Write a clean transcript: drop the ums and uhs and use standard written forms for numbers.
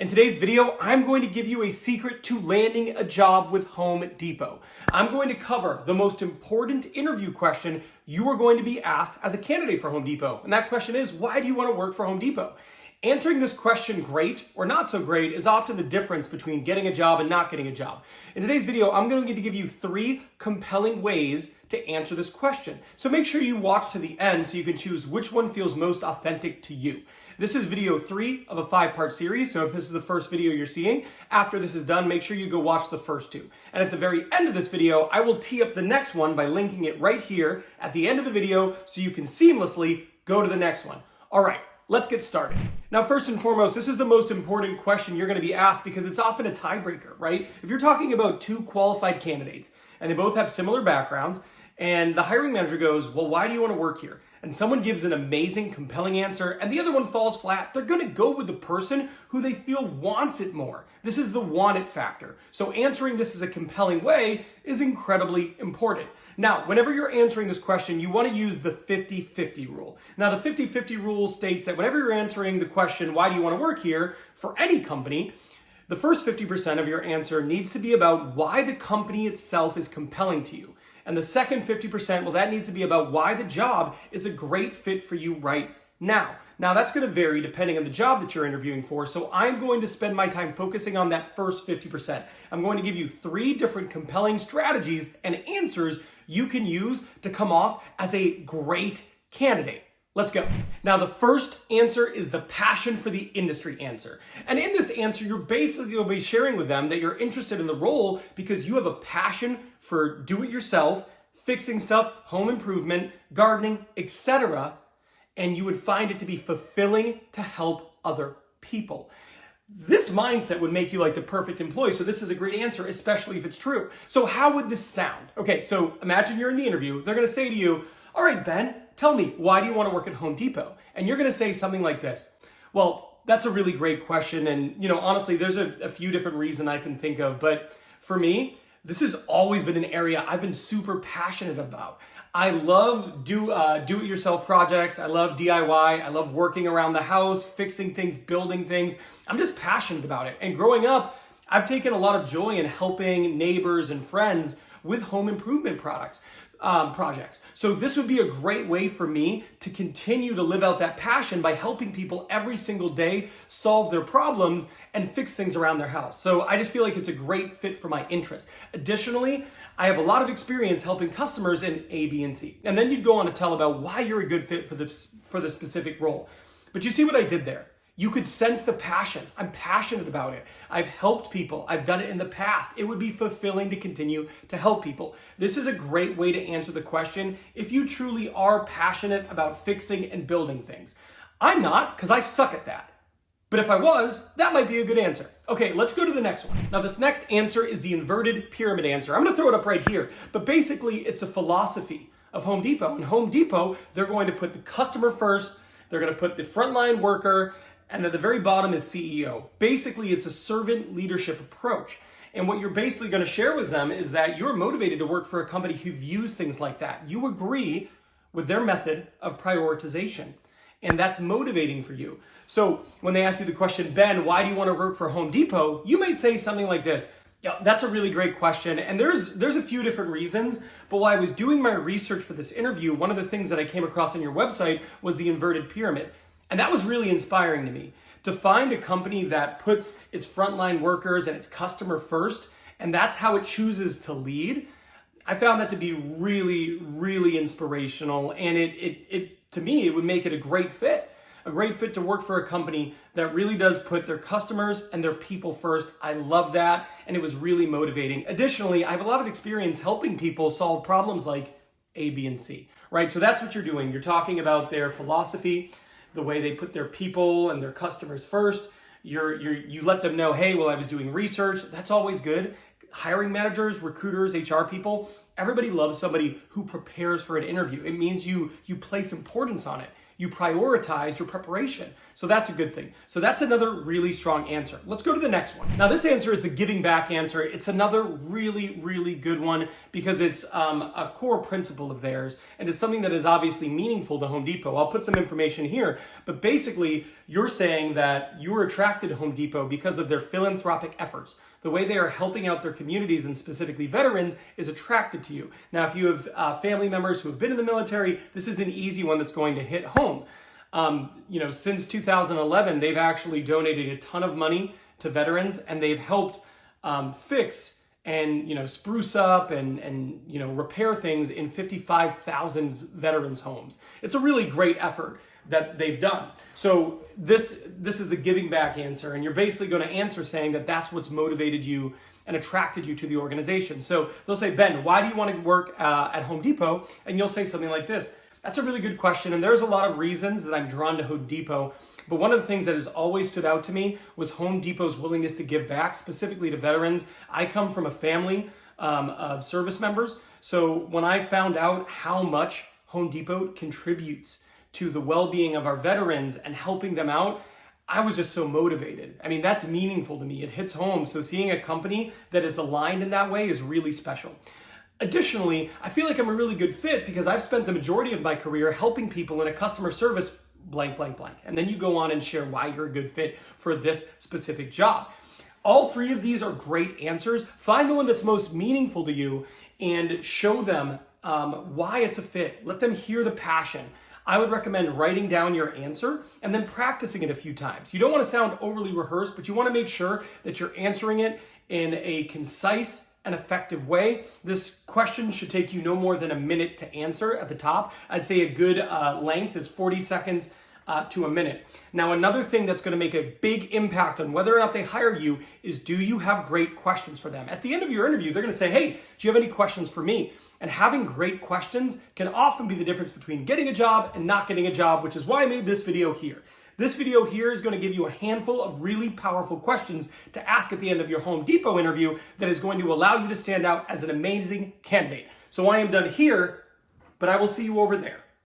In today's video, I'm going to give you a secret to landing a job with Home Depot. I'm going to cover the most important interview question you are going to be asked as a candidate for Home Depot. And that question is, why do you want to work for Home Depot? Answering this question great or not so great is often the difference between getting a job and not getting a job. In today's video, I'm going to give you 3 compelling ways to answer this question. So make sure you watch to the end so you can choose which one feels most authentic to you. This is video 3 of a 5-part series, so if this is the first video you're seeing, after this is done, make sure you go watch the first 2. And at the very end of this video, I will tee up the next one by linking it right here at the end of the video so you can seamlessly go to the next one. All right, let's get started. Now, first and foremost, this is the most important question you're going to be asked because it's often a tiebreaker, right? If you're talking about 2 qualified candidates and they both have similar backgrounds, and the hiring manager goes, well, why do you want to work here? And someone gives an amazing, compelling answer, and the other one falls flat, they're going to go with the person who they feel wants it more. This is the want it factor. So answering this as a compelling way is incredibly important. Now, whenever you're answering this question, you want to use the 50-50 rule. Now, the 50-50 rule states that whenever you're answering the question, why do you want to work here, for any company, the first 50% of your answer needs to be about why the company itself is compelling to you. And the second 50%, well, that needs to be about why the job is a great fit for you right now. Now, that's going to vary depending on the job that you're interviewing for, so I'm going to spend my time focusing on that first 50%. I'm going to give you 3 different compelling strategies and answers you can use to come off as a great candidate. Let's go. Now, the first answer is the passion for the industry answer. And in this answer, you're basically going to be sharing with them that you're interested in the role because you have a passion for do-it-yourself, fixing stuff, home improvement, gardening, etc. And you would find it to be fulfilling to help other people. This mindset would make you like the perfect employee. So this is a great answer, especially if it's true. So how would this sound? Okay, so imagine you're in the interview. They're going to say to you, all right, Ben, tell me, why do you want to work at Home Depot? And you're going to say something like this. Well, that's a really great question. And, honestly, there's a few different reasons I can think of. But for me, this has always been an area I've been super passionate about. I love do-it-yourself projects. I love DIY. I love working around the house, fixing things, building things. I'm just passionate about it. And growing up, I've taken a lot of joy in helping neighbors and friends with home improvement projects. So this would be a great way for me to continue to live out that passion by helping people every single day solve their problems and fix things around their house. So I just feel like it's a great fit for my interest. Additionally, I have a lot of experience helping customers in A, B, and C. And then you'd go on to tell about why you're a good fit for the specific role. But you see what I did there? You could sense the passion. I'm passionate about it. I've helped people. I've done it in the past. It would be fulfilling to continue to help people. This is a great way to answer the question if you truly are passionate about fixing and building things. I'm not, because I suck at that. But if I was, that might be a good answer. Okay, let's go to the next one. Now, this next answer is the inverted pyramid answer. I'm going to throw it up right here. But basically, it's a philosophy of Home Depot. In Home Depot, they're going to put the customer first. They're going to put the frontline worker, and at the very bottom is CEO. Basically, it's a servant leadership approach. And what you're basically going to share with them is that you're motivated to work for a company who views things like that. You agree with their method of prioritization. And that's motivating for you. So when they ask you the question, Ben, why do you want to work for Home Depot? You might say something like this. Yeah, that's a really great question. And there's a few different reasons. But while I was doing my research for this interview, one of the things that I came across on your website was the inverted pyramid. And that was really inspiring to me, to find a company that puts its frontline workers and its customer first, and that's how it chooses to lead. I found that to be really, really inspirational, and it to me, it would make it a great fit to work for a company that really does put their customers and their people first. I love that, and it was really motivating. Additionally, I have a lot of experience helping people solve problems like A, B, and C, right? So that's what you're doing. You're talking about their philosophy, the way they put their people and their customers first. You let them know, hey, well, I was doing research. That's always good. Hiring managers, recruiters, HR people, everybody loves somebody who prepares for an interview. It means you place importance on it. You prioritize your preparation. So that's a good thing. So that's another really strong answer. Let's go to the next one. Now this answer is the giving back answer. It's another really, really good one because it's a core principle of theirs and it's something that is obviously meaningful to Home Depot. I'll put some information here, but basically you're saying that you were attracted to Home Depot because of their philanthropic efforts. The way they are helping out their communities and specifically veterans is attracted to you. Now, if you have family members who have been in the military, this is an easy one that's going to hit home. Since 2011, they've actually donated a ton of money to veterans and they've helped fix and, spruce up and repair things in 55,000 veterans' homes. It's a really great effort that they've done. So this is the giving back answer, and you're basically going to answer saying that that's what's motivated you and attracted you to the organization. So they'll say, Ben, why do you want to work at Home Depot? And you'll say something like this. That's a really good question, and there's a lot of reasons that I'm drawn to Home Depot, but one of the things that has always stood out to me was Home Depot's willingness to give back, specifically to veterans. I come from a family of service members, so when I found out how much Home Depot contributes to the well-being of our veterans and helping them out, I was just so motivated. I mean, that's meaningful to me. It hits home. So seeing a company that is aligned in that way is really special. Additionally, I feel like I'm a really good fit because I've spent the majority of my career helping people in a customer service blank, blank, blank. And then you go on and share why you're a good fit for this specific job. All three of these are great answers. Find the one that's most meaningful to you and show them why it's a fit. Let them hear the passion. I would recommend writing down your answer and then practicing it a few times. You don't want to sound overly rehearsed, but you want to make sure that you're answering it in a concise and effective way. This question should take you no more than a minute to answer at the top. I'd say a good length is 40 seconds to a minute. Now, another thing that's going to make a big impact on whether or not they hire you is, do you have great questions for them? At the end of your interview, they're going to say, hey, do you have any questions for me? And having great questions can often be the difference between getting a job and not getting a job, which is why I made this video here. This video here is going to give you a handful of really powerful questions to ask at the end of your Home Depot interview that is going to allow you to stand out as an amazing candidate. So I am done here, but I will see you over there.